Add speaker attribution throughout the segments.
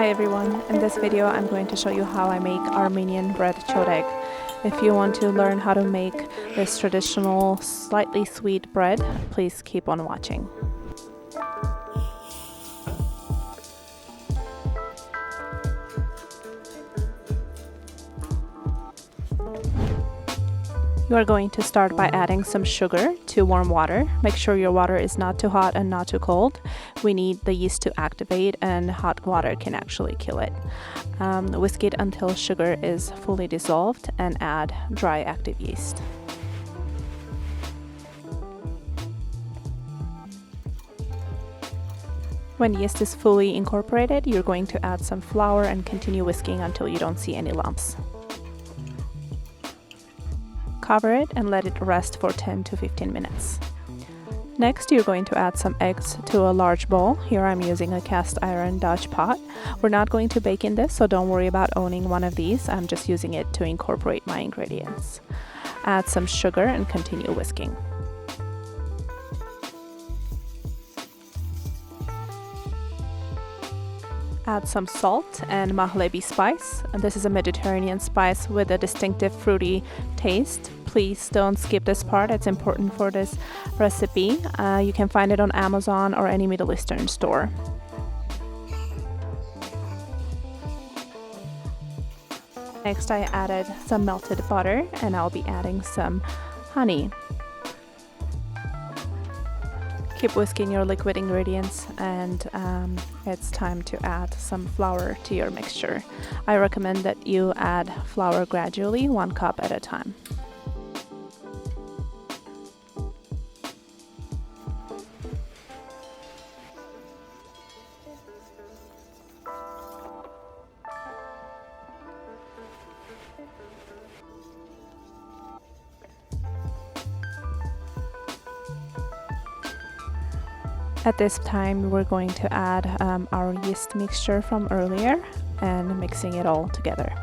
Speaker 1: Hi everyone, in this video I'm going to show you how I make Armenian bread choreg. If you want to learn how to make this traditional slightly sweet bread, please keep on watching. You are going to start by adding some sugar to warm water. Make sure your water is not too hot and not too cold. We need the yeast to activate, and hot water can actually kill it. Whisk it until sugar is fully dissolved and add dry active yeast. When yeast is fully incorporated, you're going to add some flour and continue whisking until you don't see any lumps. Cover it and let it rest for 10 to 15 minutes. Next, you're going to add some eggs to a large bowl. Here I'm using a cast iron Dutch pot. We're not going to bake in this, so don't worry about owning one of these. I'm just using it to incorporate my ingredients. Add some sugar and continue whisking. Add some salt and mahlebi spice. This is a Mediterranean spice with a distinctive fruity taste. Please don't skip this part, it's important for this recipe. You can find it on Amazon or any Middle Eastern store. Next, I added some melted butter, and I'll be adding some honey. Keep whisking your liquid ingredients, and it's time to add some flour to your mixture. I recommend that you add flour gradually, 1 cup at a time. At this time, we're going to add our yeast mixture from earlier and mixing it all together.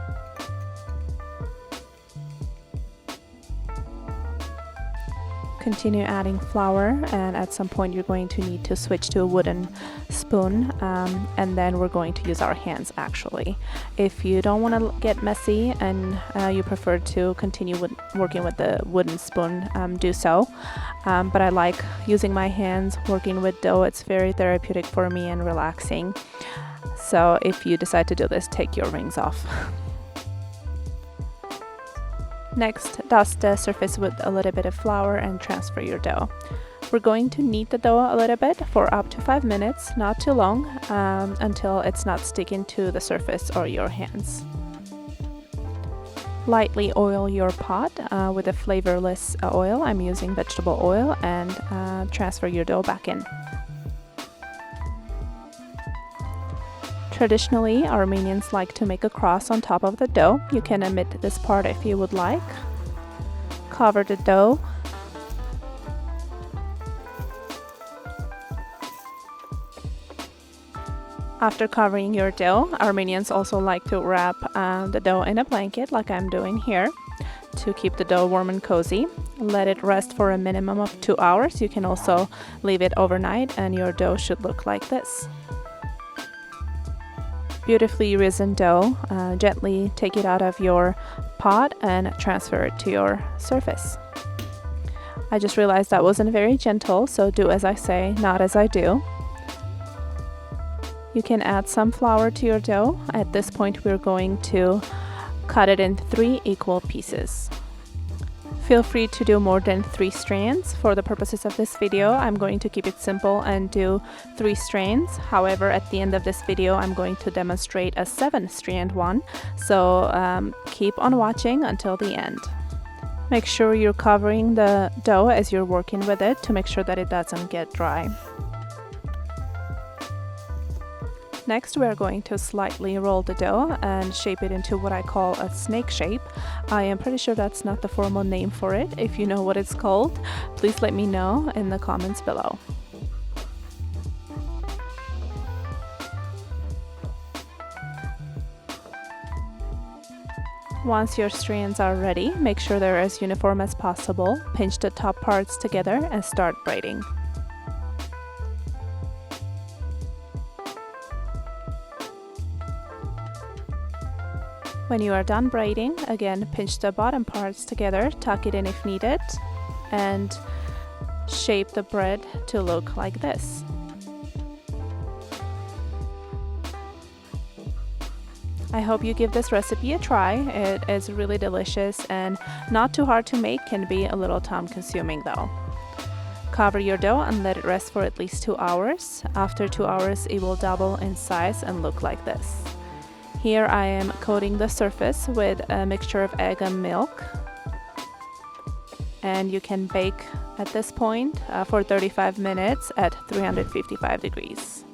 Speaker 1: Continue adding flour, and at some point you're going to need to switch to a wooden spoon, and then we're going to use our hands actually. If you don't want to get messy and you prefer to continue working with the wooden spoon, do so. But I like using my hands working with dough. It's very therapeutic for me and relaxing. So if you decide to do this, take your rings off. Next, dust the surface with a little bit of flour and transfer your dough. We're going to knead the dough a little bit for up to 5 minutes, not too long, until it's not sticking to the surface or your hands. Lightly oil your pot with a flavorless oil. I'm using vegetable oil, and transfer your dough back in. Traditionally, Armenians like to make a cross on top of the dough. You can omit this part if you would like. Cover the dough. After covering your dough, Armenians also like to wrap the dough in a blanket like I'm doing here to keep the dough warm and cozy. Let it rest for a minimum of 2 hours. You can also leave it overnight and your dough should look like this. Beautifully risen dough, gently take it out of your pot and transfer it to your surface. I just realized that wasn't very gentle, so do as I say, not as I do. You can add some flour to your dough. At this point, we're going to cut it in 3 equal pieces. Feel free to do more than 3 strands. For the purposes of this video, I'm going to keep it simple and do 3 strands. However, at the end of this video, I'm going to demonstrate a 7-strand one. So keep on watching until the end. Make sure you're covering the dough as you're working with it to make sure that it doesn't get dry. Next, we are going to slightly roll the dough and shape it into what I call a snake shape. I am pretty sure that's not the formal name for it. If you know what it's called, please let me know in the comments below. Once your strands are ready, make sure they're as uniform as possible. Pinch the top parts together and start braiding. When you are done braiding, again pinch the bottom parts together, tuck it in if needed, and shape the bread to look like this. I hope you give this recipe a try. It is really delicious and not too hard to make, can be a little time consuming though. Cover your dough and let it rest for at least 2 hours. After 2 hours, it will double in size and look like this. Here I am coating the surface with a mixture of egg and milk. And you can bake at this point for 35 minutes at 355 degrees.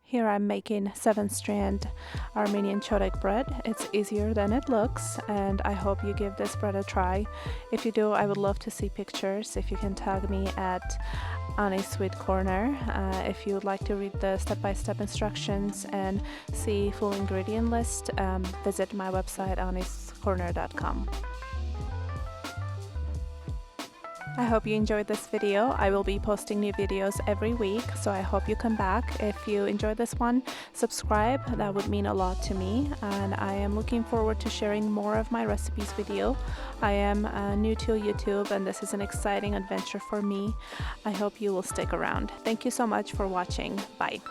Speaker 1: Here I'm making 7-strand Armenian Choreg bread. It's easier than it looks, and I hope you give this bread a try. If you do, I would love to see pictures. If you can tag me at Annie's Sweet Corner. If you would like to read the step-by-step instructions and see full ingredient list, visit my website anniescorner.com. I hope you enjoyed this video. I will be posting new videos every week, so I hope you come back. If you enjoyed this one, subscribe. That would mean a lot to me, and I am looking forward to sharing more of my recipes with you. I am new to YouTube, and this is an exciting adventure for me. I hope you will stick around. Thank you so much for watching. Bye.